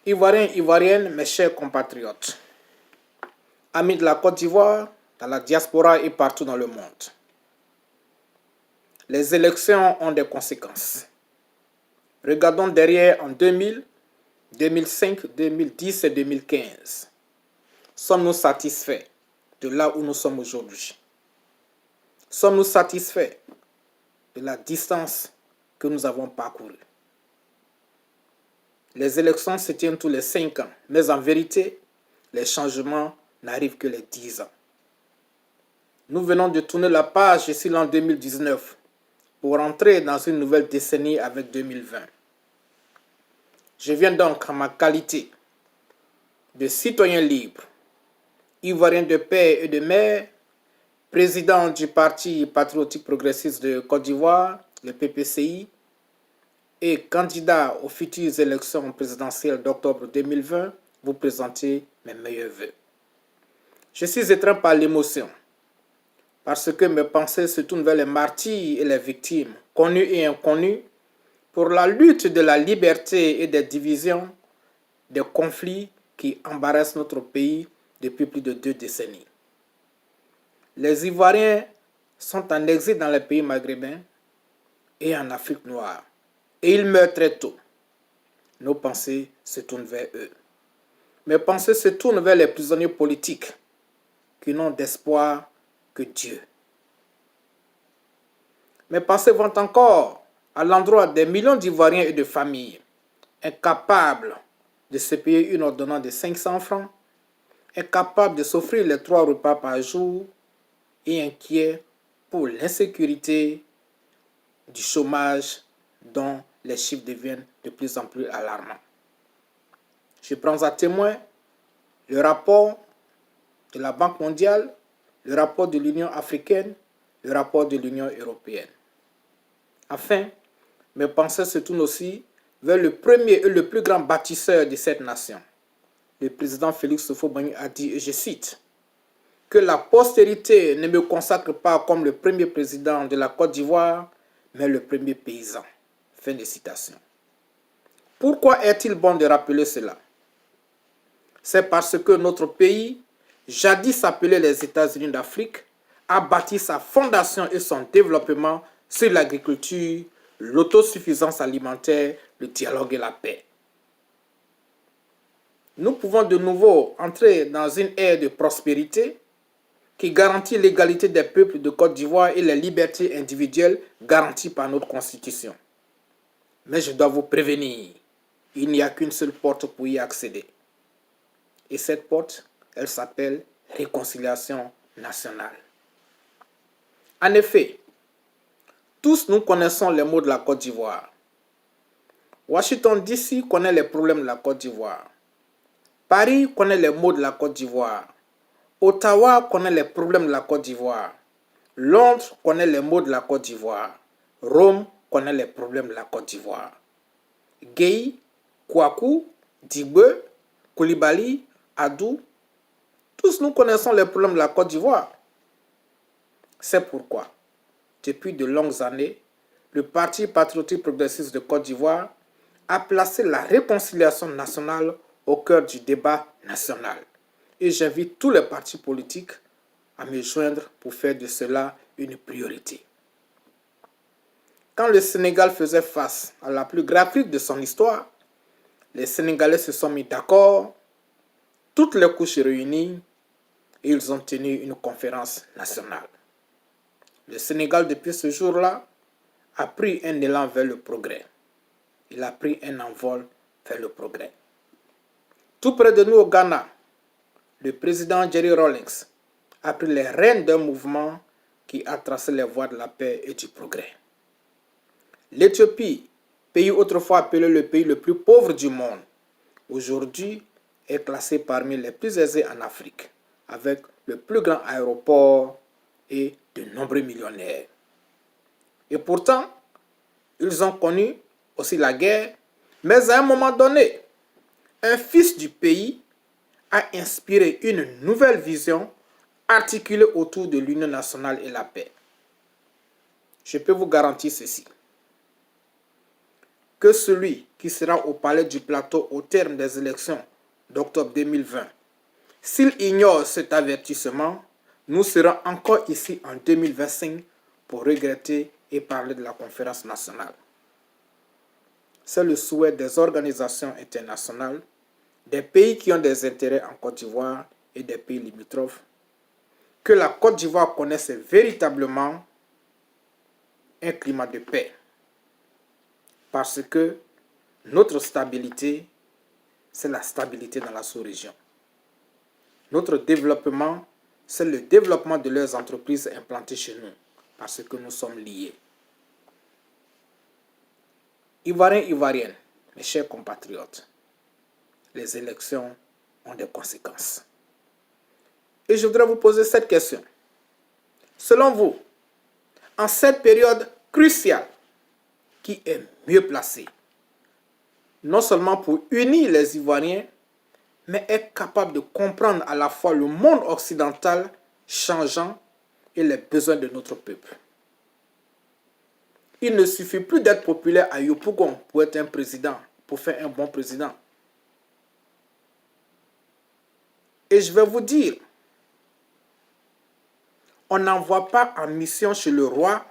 Ivoiriens, Ivoiriennes, mes chers compatriotes, amis de la Côte d'Ivoire, dans la diaspora et partout dans le monde. Les élections ont des conséquences. Regardons derrière en 2000, 2005, 2010 et 2015. Sommes-nous satisfaits de là où nous sommes aujourd'hui? Sommes-nous satisfaits de la distance que nous avons parcourue? Les élections se tiennent tous les 5 ans, mais en vérité, les changements n'arrivent que les 10 ans. Nous venons de tourner la page ici l'an 2019 pour entrer dans une nouvelle décennie avec 2020. Je viens donc en ma qualité de citoyen libre, ivoirien de paix et de mer, président du Parti patriotique progressiste de Côte d'Ivoire, le PPCI, et candidat aux futures élections présidentielles d'octobre 2020, vous présenter mes meilleurs vœux. Je suis étreint par l'émotion, parce que mes pensées se tournent vers les martyrs et les victimes, connus et inconnus, pour la lutte de la liberté et des divisions, des conflits qui embarrassent notre pays depuis plus de 2 décennies. Les Ivoiriens sont en exil dans les pays maghrébins et en Afrique noire, et ils meurent très tôt. Nos pensées se tournent vers eux. Mes pensées se tournent vers les prisonniers politiques qui n'ont d'espoir que Dieu. Mes pensées vont encore à l'endroit des millions d'Ivoiriens et de familles incapables de se payer une ordonnance de 500 francs, incapables de s'offrir les 3 repas par jour et inquiets pour l'insécurité du chômage dont les chiffres deviennent de plus en plus alarmants. Je prends à témoin le rapport de la Banque mondiale, le rapport de l'Union africaine, le rapport de l'Union européenne. Enfin, mes pensées se tournent aussi vers le premier et le plus grand bâtisseur de cette nation. Le président Félix Houphouët-Boigny a dit, et je cite, « que la postérité ne me consacre pas comme le premier président de la Côte d'Ivoire, mais le premier paysan. » Fin de citation. Pourquoi est-il bon de rappeler cela? C'est parce que notre pays, jadis appelé les États-Unis d'Afrique, a bâti sa fondation et son développement sur l'agriculture, l'autosuffisance alimentaire, le dialogue et la paix. Nous pouvons de nouveau entrer dans une ère de prospérité qui garantit l'égalité des peuples de Côte d'Ivoire et les libertés individuelles garanties par notre Constitution. Mais je dois vous prévenir, il n'y a qu'une seule porte pour y accéder. Et cette porte, elle s'appelle réconciliation nationale. En effet, tous nous connaissons les maux de la Côte d'Ivoire. Washington DC connaît les problèmes de la Côte d'Ivoire. Paris connaît les maux de la Côte d'Ivoire. Ottawa connaît les problèmes de la Côte d'Ivoire. Londres connaît les maux de la Côte d'Ivoire. Rome connaît les problèmes de la Côte d'Ivoire. Gueye, Kouakou, Dibé, Koulibaly, Adou, tous nous connaissons les problèmes de la Côte d'Ivoire. C'est pourquoi, depuis de longues années, le Parti patriotique progressiste de Côte d'Ivoire a placé la réconciliation nationale au cœur du débat national. Et j'invite tous les partis politiques à me joindre pour faire de cela une priorité. Quand le Sénégal faisait face à la plus grave crise de son histoire, les Sénégalais se sont mis d'accord, toutes les couches réunies, et ils ont tenu une conférence nationale. Le Sénégal, depuis ce jour-là, a pris un élan vers le progrès. Il a pris un envol vers le progrès. Tout près de nous au Ghana, le président Jerry Rawlings a pris les rênes d'un mouvement qui a tracé les voies de la paix et du progrès. L'Éthiopie, pays autrefois appelé le pays le plus pauvre du monde, aujourd'hui est classé parmi les plus aisés en Afrique, avec le plus grand aéroport et de nombreux millionnaires. Et pourtant, ils ont connu aussi la guerre, mais à un moment donné, un fils du pays a inspiré une nouvelle vision articulée autour de l'union nationale et la paix. Je peux vous garantir ceci. que celui qui sera au palais du plateau au terme des élections d'octobre 2020, s'il ignore cet avertissement, nous serons encore ici en 2025 pour regretter et parler de la conférence nationale. C'est le souhait des organisations internationales, des pays qui ont des intérêts en Côte d'Ivoire et des pays limitrophes, que la Côte d'Ivoire connaisse véritablement un climat de paix. Parce que notre stabilité, c'est la stabilité dans la sous-région. Notre développement, c'est le développement de leurs entreprises implantées chez nous, parce que nous sommes liés. Ivoiriens, Ivoiriennes, mes chers compatriotes, les élections ont des conséquences. Et je voudrais vous poser cette question. Selon vous, en cette période cruciale, qui est mieux placé, non seulement pour unir les Ivoiriens, mais est capable de comprendre à la fois le monde occidental changeant et les besoins de notre peuple. Il ne suffit plus d'être populaire à Yopougon pour être un président, pour faire un bon président. Et je vais vous dire, on n'envoie pas en mission chez le roi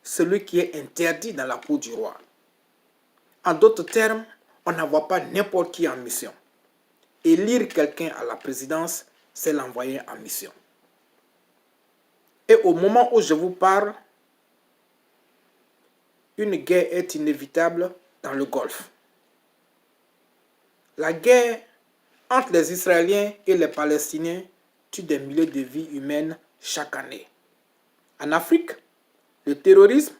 celui qui est interdit dans la cour du roi. En d'autres termes, on n'envoie pas n'importe qui en mission. Élire quelqu'un à la présidence, c'est l'envoyer en mission. Et au moment où je vous parle, une guerre est inévitable dans le Golfe. La guerre entre les Israéliens et les Palestiniens tue des milliers de vies humaines chaque année. En Afrique, le terrorisme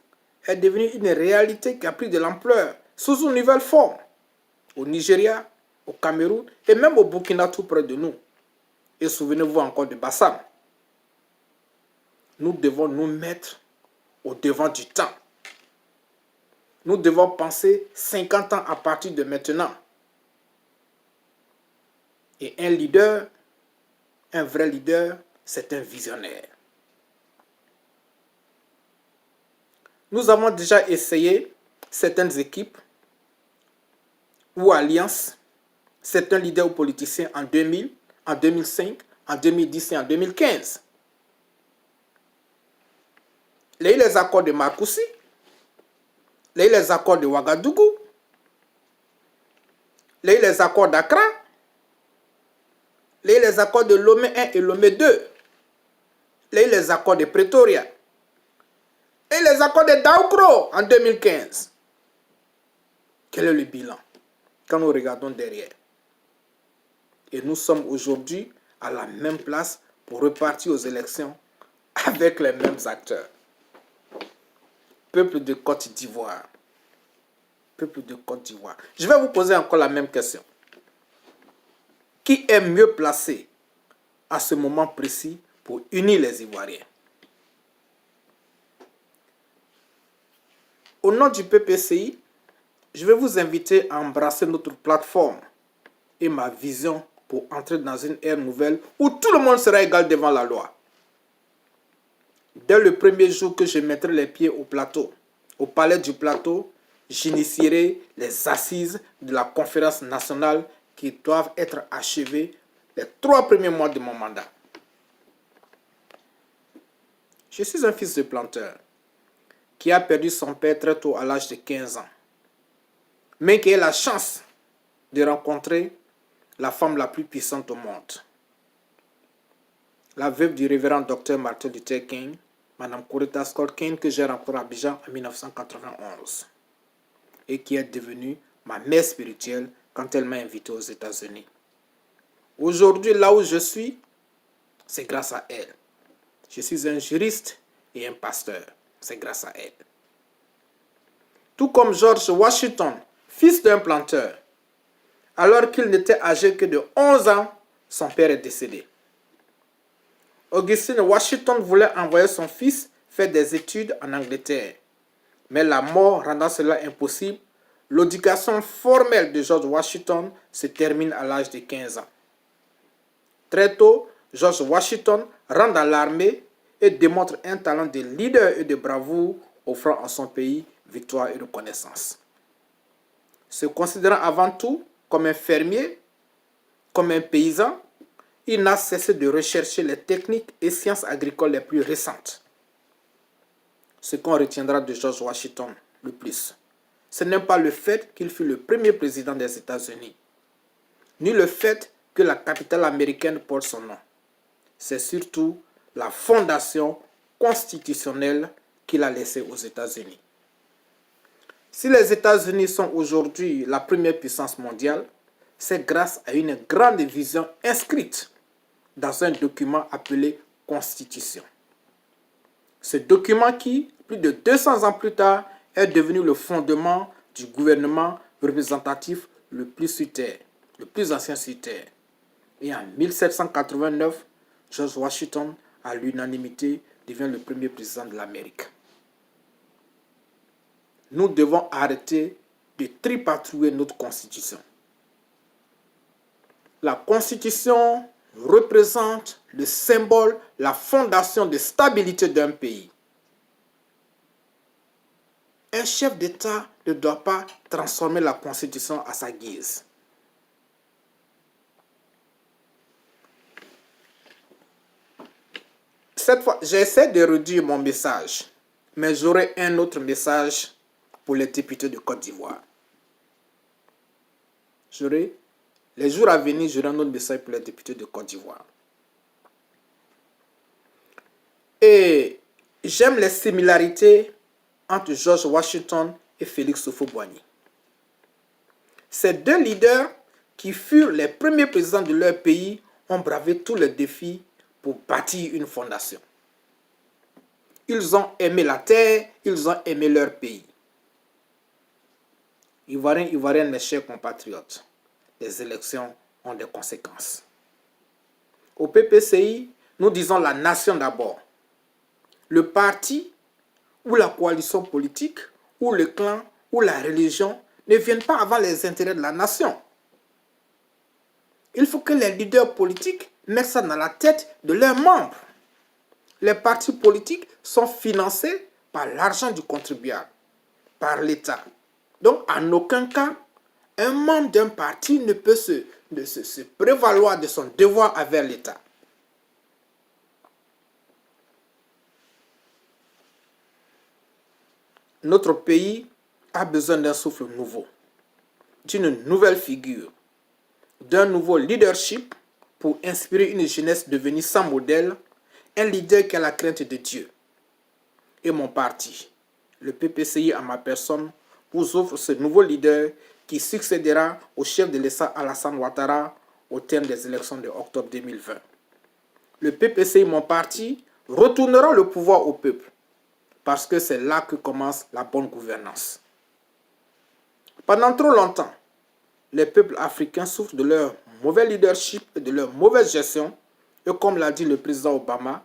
est devenu une réalité qui a pris de l'ampleur sous une nouvelle forme. Au Nigeria, au Cameroun et même au Burkina tout près de nous. Et souvenez-vous encore de Bassam. Nous devons nous mettre au devant du temps. Nous devons penser 50 ans à partir de maintenant. Et un leader, un vrai leader, c'est un visionnaire. Nous avons déjà essayé certaines équipes ou alliances, certains leaders ou politiciens en 2000, en 2005, en 2010 et en 2015. Les accords de Marcoussi, les accords de Ouagadougou, les accords d'Accra, les accords de Lomé 1 et Lomé 2, les accords de Pretoria, et les accords de Daoukro en 2015. Quel est le bilan quand nous regardons derrière? Et nous sommes aujourd'hui à la même place pour repartir aux élections avec les mêmes acteurs. Peuple de Côte d'Ivoire. Peuple de Côte d'Ivoire. Je vais vous poser encore la même question. Qui est mieux placé à ce moment précis pour unir les Ivoiriens? Au nom du PPCI, je vais vous inviter à embrasser notre plateforme et ma vision pour entrer dans une ère nouvelle où tout le monde sera égal devant la loi. Dès le premier jour que je mettrai les pieds au plateau, au palais du plateau, j'initierai les assises de la conférence nationale qui doivent être achevées les 3 premiers mois de mon mandat. Je suis un fils de planteur qui a perdu son père très tôt à l'âge de 15 ans, mais qui a la chance de rencontrer la femme la plus puissante au monde. La veuve du révérend Dr Martin Luther King, Mme Coretta Scott King, que j'ai rencontrée à Abidjan en 1991 et qui est devenue ma mère spirituelle quand elle m'a invité aux États-Unis. Aujourd'hui, là où je suis, c'est grâce à elle. Je suis un juriste et un pasteur. C'est grâce à elle. Tout comme George Washington, fils d'un planteur, alors qu'il n'était âgé que de 11 ans, son père est décédé. Augustine Washington voulait envoyer son fils faire des études en Angleterre. Mais la mort rendant cela impossible, l'éducation formelle de George Washington se termine à l'âge de 15 ans. Très tôt, George Washington rentre dans l'armée et démontre un talent de leader et de bravoure, offrant à son pays victoire et reconnaissance. Se considérant avant tout comme un fermier, comme un paysan, il n'a cessé de rechercher les techniques et sciences agricoles les plus récentes. Ce qu'on retiendra de George Washington le plus, ce n'est pas le fait qu'il fut le premier président des États-Unis, ni le fait que la capitale américaine porte son nom. C'est surtout la fondation constitutionnelle qu'il a laissée aux États-Unis. Si les États-Unis sont aujourd'hui la première puissance mondiale, c'est grâce à une grande vision inscrite dans un document appelé Constitution. Ce document qui, plus de 200 ans plus tard, est devenu le fondement du gouvernement représentatif le plus sur Terre, le plus ancien sur Terre. Et en 1789, George Washington, à l'unanimité, devient le premier président de l'Amérique. Nous devons arrêter de tripatouiller notre Constitution. La Constitution représente le symbole, la fondation de stabilité d'un pays. Un chef d'État ne doit pas transformer la Constitution à sa guise. Cette fois, j'essaie de réduire mon message, mais j'aurai un autre message pour les députés de Côte d'Ivoire. Les jours à venir, j'aurai un autre message pour les députés de Côte d'Ivoire. Et j'aime les similarités entre George Washington et Félix Houphouët-Boigny. Ces deux leaders qui furent les premiers présidents de leur pays ont bravé tous les défis pour bâtir une fondation. Ils ont aimé la terre, ils ont aimé leur pays. Ivoiriens, mes chers compatriotes, les élections ont des conséquences. Au PPCI, nous disons la nation d'abord. Le parti ou la coalition politique ou le clan ou la religion ne viennent pas avant les intérêts de la nation. Il faut que les leaders politiques mettent ça dans la tête de leurs membres. Les partis politiques sont financés par l'argent du contribuable, par l'État. Donc, en aucun cas, un membre d'un parti ne peut se prévaloir de son devoir envers l'État. Notre pays a besoin d'un souffle nouveau, d'une nouvelle figure, d'un nouveau leadership pour inspirer une jeunesse devenue sans modèle, un leader qui a la crainte de Dieu. Et mon parti, le PPCI à ma personne, vous offre ce nouveau leader qui succédera au chef de l'État Alassane Ouattara au terme des élections de octobre 2020. Le PPCI, mon parti, retournera le pouvoir au peuple parce que c'est là que commence la bonne gouvernance. Pendant trop longtemps, les peuples africains souffrent de leur mauvais leadership et de leur mauvaise gestion. Et comme l'a dit le président Obama,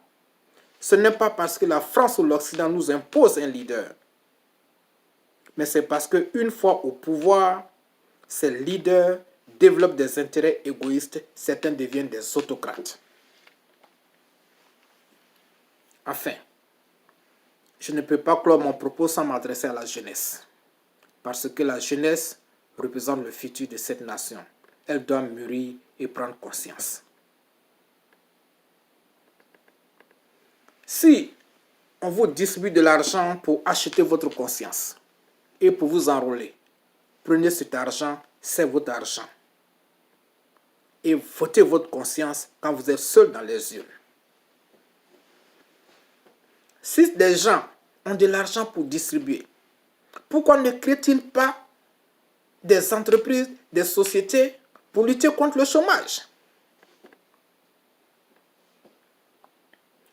ce n'est pas parce que la France ou l'Occident nous impose un leader, mais c'est parce qu'une fois au pouvoir, ces leaders développent des intérêts égoïstes, certains deviennent des autocrates. Enfin, je ne peux pas clore mon propos sans m'adresser à la jeunesse, parce que la jeunesse représente le futur de cette nation. Elle doit mûrir et prendre conscience. Si on vous distribue de l'argent pour acheter votre conscience et pour vous enrôler, prenez cet argent, c'est votre argent. Et votez votre conscience quand vous êtes seul dans les urnes. Si des gens ont de l'argent pour distribuer, pourquoi ne créent-ils pas des entreprises, des sociétés pour lutter contre le chômage?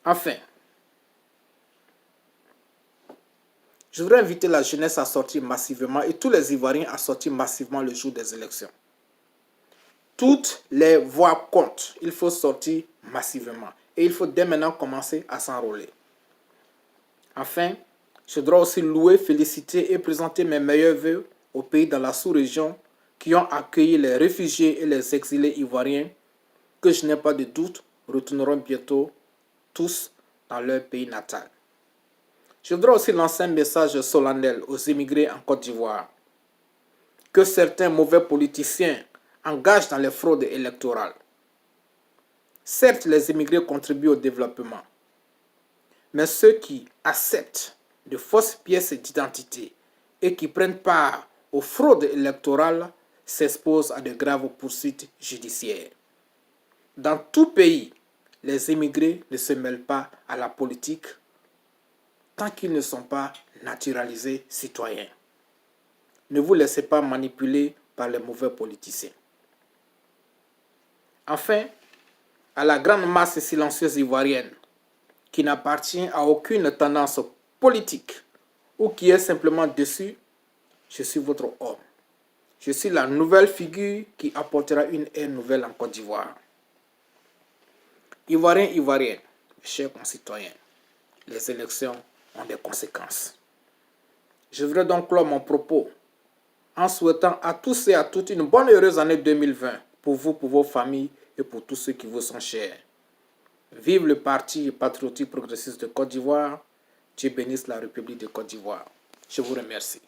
Enfin, je voudrais inviter la jeunesse à sortir massivement et tous les Ivoiriens à sortir massivement le jour des élections. Toutes les voix comptent. Il faut sortir massivement. Et il faut dès maintenant commencer à s'enrôler. Enfin, je dois aussi louer, féliciter et présenter mes meilleurs vœux aux pays dans la sous-région qui ont accueilli les réfugiés et les exilés ivoiriens que je n'ai pas de doute retourneront bientôt tous dans leur pays natal. Je voudrais aussi lancer un message solennel aux immigrés en Côte d'Ivoire. que certains mauvais politiciens engagent dans les fraudes électorales. Certes, les immigrés contribuent au développement, mais ceux qui acceptent de fausses pièces d'identité et qui prennent part aux fraudes électorales s'exposent à de graves poursuites judiciaires. Dans tout pays, les immigrés ne se mêlent pas à la politique tant qu'ils ne sont pas naturalisés citoyens. Ne vous laissez pas manipuler par les mauvais politiciens. Enfin, à la grande masse silencieuse ivoirienne qui n'appartient à aucune tendance politique ou qui est simplement déçue, je suis votre homme. Je suis la nouvelle figure qui apportera une ère nouvelle en Côte d'Ivoire. Ivoiriens, Ivoiriennes, chers concitoyens, les élections ont des conséquences. Je voudrais donc clore mon propos en souhaitant à tous et à toutes une bonne et heureuse année 2020 pour vous, pour vos familles et pour tous ceux qui vous sont chers. Vive le Parti patriotique progressiste de Côte d'Ivoire. Dieu bénisse la République de Côte d'Ivoire. Je vous remercie.